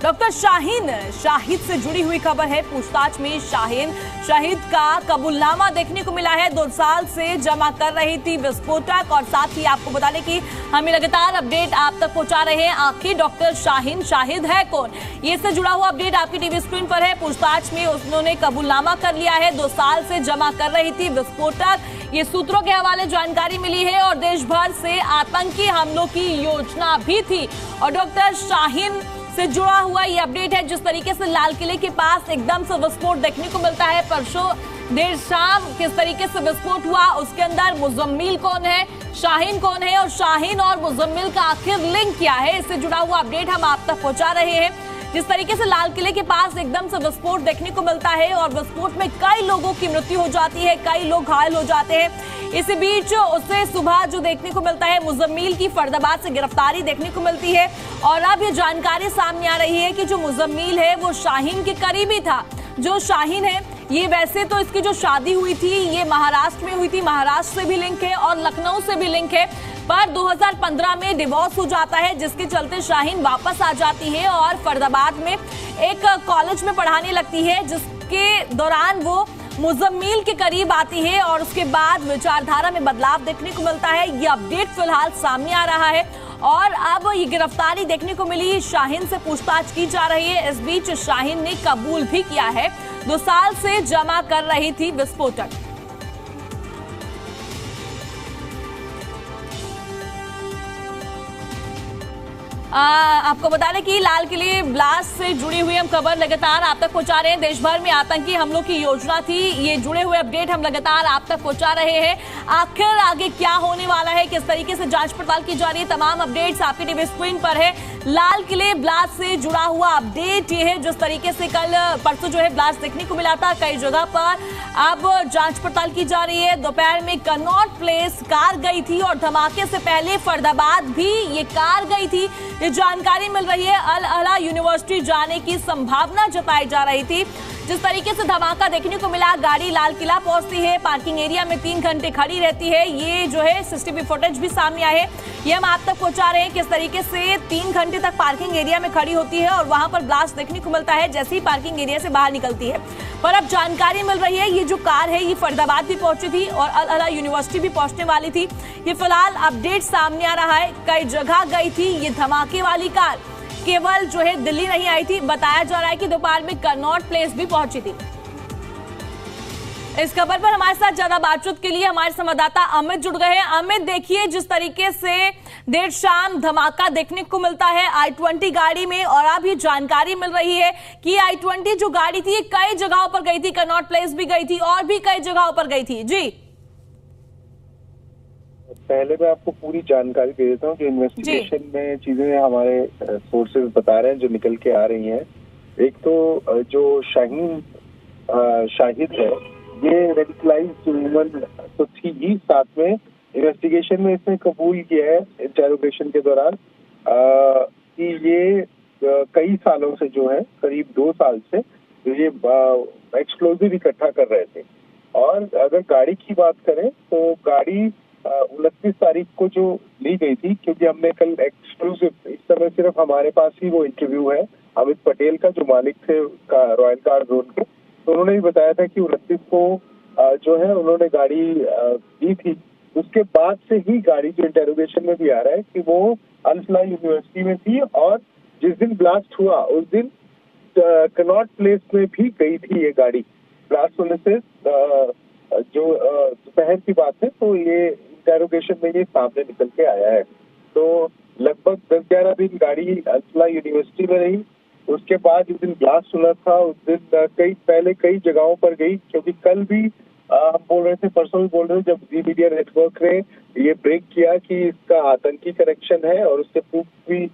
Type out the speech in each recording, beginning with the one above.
Doctor Shahid से जुड़ी हुई खबर है। पूछताछ में शाहिद का कबूलनामा देखने को मिला है। 2 साल से जमा कर रही थी विस्फोटक। और साथ ही आपको बता दें कि हमें लगातार अपडेट आप तक पहुंचा रहे हैं। आखिर डॉक्टर शाहिद है कौन, ये से जुड़ा हुआ अपडेट आपकी टीवी स्क्रीन पर है। पूछताछ में उन्होंने कबूलनामा कर लिया है। 2 साल से जमा कर रही थी विस्फोटक, ये सूत्रों के हवाले जानकारी मिली है। और देश भर से आतंकी हमलों की योजना भी थी। और डॉक्टर शाहिद से जुड़ा हुआ ये अपडेट है। जिस तरीके से लाल किले के पास एकदम से विस्फोट देखने को मिलता है, परसों देर शाम किस तरीके से विस्फोट हुआ, उसके अंदर मुजम्मिल कौन है, शाहीन कौन है और शाहीन और मुजम्मिल का आखिर लिंक क्या है, इससे जुड़ा हुआ अपडेट हम आप तक पहुंचा रहे हैं। जिस तरीके से लाल किले के पास एकदम से विस्फोट देखने को मिलता है और विस्फोट में कई लोगों की मृत्यु हो जाती है, कई लोग घायल हो जाते हैं। इसी बीच उससे सुबह जो देखने को मिलता है, मुजम्मिल की फरीदाबाद से गिरफ्तारी देखने को मिलती है। और अब ये जानकारी सामने आ रही है कि जो मुजम्मिल है वो शाहीन के करीबी था। जो शाहीन है ये वैसे तो इसकी जो शादी हुई थी ये महाराष्ट्र में हुई थी, महाराष्ट्र से भी लिंक है और लखनऊ से भी लिंक है। पर 2015 में डिवोर्स हो जाता है, जिसके चलते शाहीन वापस आ जाती है और फरीदाबाद में एक कॉलेज में पढ़ाने लगती है, जिसके दौरान वो मुजम्मिल के करीब आती है और उसके बाद विचारधारा में बदलाव देखने को मिलता है। ये अपडेट फिलहाल सामने आ रहा है और अब ये गिरफ्तारी देखने को मिली। शाहीन से पूछताछ की जा रही है। इस बीच शाहीन ने कबूल भी किया है 2 साल से जमा कर रही थी विस्फोटक। आपको बता दें कि लाल किले ब्लास्ट से जुड़ी हुई हम खबर लगातार आप तक पहुंचा रहे हैं। देश भर में आतंकी हमलों की योजना थी, ये जुड़े हुए अपडेट हम लगातार आप तक पहुंचा रहे हैं। आखिर आगे क्या होने वाला है, किस तरीके से जांच पड़ताल की जा रही है, तमाम अपडेट्स आपकी टीवी स्क्रीन पर है। लाल किले ब्लास्ट से जुड़ा हुआ अपडेट ये है, जिस तरीके से कल परसों जो है ब्लास्ट देखने को मिला था कई जगह पर, अब जांच पड़ताल की जा रही है। दोपहर में कनॉट प्लेस कार गई थी और धमाके से पहले फरीदाबाद भी ये कार गई थी, ये जानकारी मिल रही है। अल अला यूनिवर्सिटी जाने की संभावना जताई जा रही थी। जिस तरीके से धमाका देखने को मिला, गाड़ी लाल किला पहुंचती है, पार्किंग एरिया में 3 घंटे खड़ी रहती है। ये जो है सीसीटीवी फुटेज भी सामने आए हैं, ये हम आप तक पहुंचा रहे हैं। किस तरीके से 3 घंटे तक पार्किंग एरिया में खड़ी होती है और वहां पर ब्लास्ट देखने को मिलता है जैसे ही पार्किंग एरिया से बाहर निकलती है। पर अब जानकारी मिल रही है ये जो कार है ये फरीदाबाद भी पहुंची थी और अल अला यूनिवर्सिटी भी पहुंचने वाली थी। ये फिलहाल अपडेट सामने आ रहा है, कई जगह गई थी ये धमाके वाली कार, केवल जो है दिल्ली नहीं आई थी। बताया जा रहा है कि दोपहर में कनॉट प्लेस भी पहुंची थी। इस खबर पर हमारे साथ ज्यादा बातचीत के लिए हमारे संवाददाता अमित जुड़ गए हैं। अमित, देखिए जिस तरीके से देर शाम धमाका देखने को मिलता है I-20 गाड़ी में और अभी जानकारी मिल रही है कि I-20 जो गाड़ी थी कई जगहों पर गई थी, कनॉट प्लेस भी गई थी और भी कई जगहों पर गई थी। जी, पहले मैं आपको पूरी जानकारी दे देता हूँ जो इन्वेस्टिगेशन में चीजें हमारे सोर्सेज बता रहे हैं जो निकल के आ रही हैं। एक तो जो शाहिद है ये रेडिकलाइज्ड वुमन तो थी ही, साथ में इन्वेस्टिगेशन में इसने कबूल किया है इंटेरोगेशन के दौरान कि ये कई सालों से जो है करीब 2 साल से ये एक्सप्लोजिव इकट्ठा कर रहे थे। और अगर गाड़ी की बात करें तो गाड़ी 29 तारीख को जो ली गई थी, क्योंकि हमने कल एक्सक्लूसिव, इस समय सिर्फ हमारे पास ही वो इंटरव्यू है अमित पटेल का जो मालिक थे रॉयल कार जोन के, तो उन्होंने भी बताया था कि 29 को जो है उन्होंने गाड़ी दी थी। उसके बाद से ही गाड़ी जो इंटेरोगेशन में भी आ रहा है कि वो अल अला यूनिवर्सिटी में थी और जिस दिन ब्लास्ट हुआ उस दिन कनॉट प्लेस में भी गई थी ये गाड़ी। ब्लास्ट होने से जो दोपहर की बात है तो ये इंटेरोगेशन में ये सामने निकल के आया है। तो लगभग 10-11 दिन गाड़ी अल अला यूनिवर्सिटी में रही। उसके बाद जिस दिन ब्लास्ट हुआ था उस दिन कई जगहों पर गई, क्योंकि कल भी हम बोल रहे थे, परसों भी बोल रहे थे, जब जी मीडिया नेटवर्क ने ये ब्रेक किया कि इसका आतंकी कनेक्शन है और उसके प्रूफ भी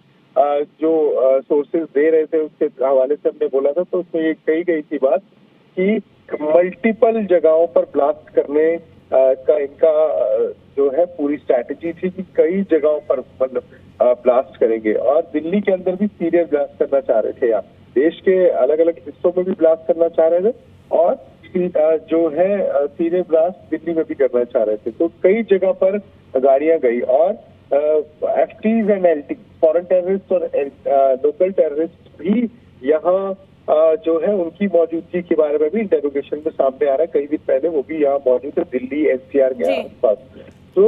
जो सोर्सेज दे रहे थे उसके हवाले से हमने बोला था, तो उसमें ये कही गई थी बात कि मल्टीपल जगहों पर ब्लास्ट करने का इनका जो है पूरी स्ट्रैटेजी थी कि कई जगहों पर मतलब ब्लास्ट करेंगे। और दिल्ली के अंदर भी सीरियस ब्लास्ट करना चाह रहे थे, देश के अलग अलग हिस्सों में भी ब्लास्ट करना चाह रहे थे और जो है सीरियस ब्लास्ट दिल्ली में भी करना चाह रहे थे। तो कई जगह पर गाड़ियां गई और FTs and LT foreign terrorist और लोकल टेररिस्ट भी यहाँ जो है उनकी मौजूदगी के बारे में भी इंटेरोगेशन में सामने आ रहा है। कई दिन पहले वो भी यहाँ मौजूद है, दिल्ली NCR के आसपास। तो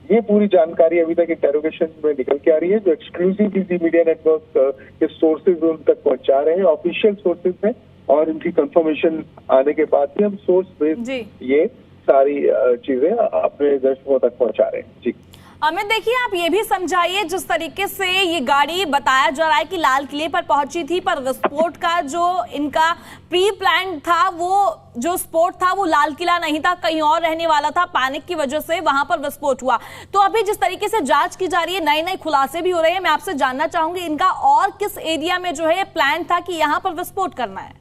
ये पूरी जानकारी अभी तक इंटेरोगेशन में निकल के आ रही है, जो एक्सक्लूसिव इसी मीडिया नेटवर्क के सोर्सेज उन तक पहुंचा रहे हैं, ऑफिशियल सोर्सेज हैं, और इनकी कंफर्मेशन आने के बाद ही हम सोर्स बेस्ड ये सारी चीजें अपने दर्शकों तक पहुंचा रहे हैं। जी अमित, देखिए आप ये भी समझाइए, जिस तरीके से ये गाड़ी बताया जा रहा है कि लाल किले पर पहुंची थी, पर विस्फोट का जो इनका प्री प्लान था, वो जो स्फोट था वो लाल किला नहीं था, कहीं और रहने वाला था। पैनिक की वजह से वहां पर विस्फोट हुआ। तो अभी जिस तरीके से जांच की जा रही है, नए नए खुलासे भी हो रहे हैं, मैं आपसे जानना चाहूंगी इनका और किस एरिया में जो है प्लान था कि यहाँ पर विस्फोट करना है?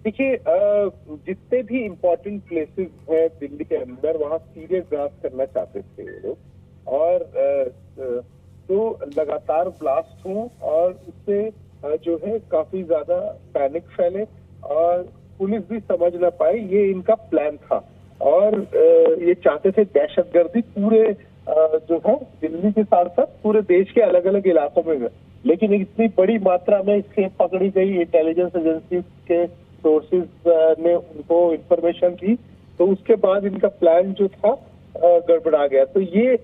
देखिए, जितने भी इम्पोर्टेंट प्लेसेस हैं दिल्ली के अंदर, वहाँ सीरियस जांच करना चाहते थे ये लोग, और तो लगातार ब्लास्ट हो और उससे जो है काफी ज्यादा पैनिक फैले और पुलिस भी समझ ना पाए, ये इनका प्लान था। और ये चाहते थे दहशतगर्दी पूरे जो है दिल्ली के साथ साथ पूरे देश के अलग अलग इलाकों में, लेकिन इतनी बड़ी मात्रा में इसके पकड़ी गई इंटेलिजेंस एजेंसी के सोर्सेज ने उनको इंफॉर्मेशन दी, तो उसके बाद इनका प्लान जो था गड़बड़ा गया। तो ये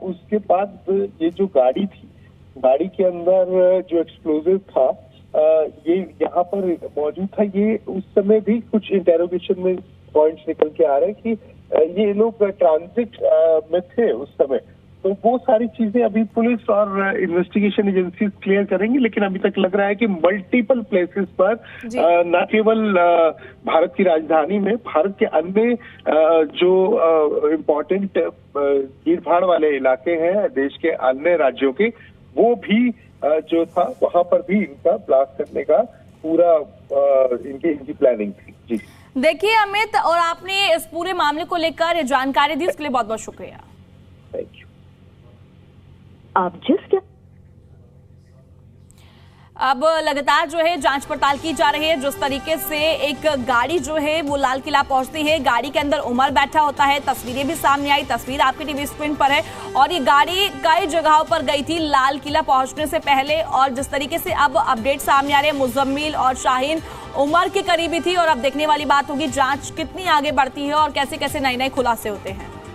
उसके बाद ये जो गाड़ी थी, गाड़ी के अंदर जो एक्सप्लोजिव था ये यहाँ पर मौजूद था। ये उस समय भी कुछ इंटेरोगेशन में पॉइंट्स निकल के आ रहे हैं कि ये लोग ट्रांजिट में थे उस समय। तो वो सारी चीजें अभी पुलिस और इन्वेस्टिगेशन एजेंसीज क्लियर करेंगी, लेकिन अभी तक लग रहा है कि मल्टीपल प्लेसेस पर न केवल भारत की राजधानी में, भारत के अन्य जो इम्पोर्टेंट भीड़ भाड़ वाले इलाके हैं देश के अन्य राज्यों के, वो भी जो था वहां पर भी इनका ब्लास्ट करने का पूरा इनकी प्लानिंग थी। जी देखिए अमित, और आपने इस पूरे मामले को लेकर जानकारी दी, उसके लिए बहुत बहुत शुक्रिया। Thank you. अब लगातार जो है जांच पड़ताल की जा रही है। जिस तरीके से एक गाड़ी जो है वो लाल किला पहुंचती है, गाड़ी के अंदर उमर बैठा होता है, तस्वीरें भी सामने आई, तस्वीर आपके टीवी स्क्रीन पर है, और ये गाड़ी कई जगहों पर गई थी लाल किला पहुंचने से पहले। और जिस तरीके से अब अपडेट सामने आ रहे हैं, मुजम्मिल और शाहीन उमर के करीबी थी, और अब देखने वाली बात होगी जांच कितनी आगे बढ़ती है और कैसे कैसे नए नए खुलासे होते हैं।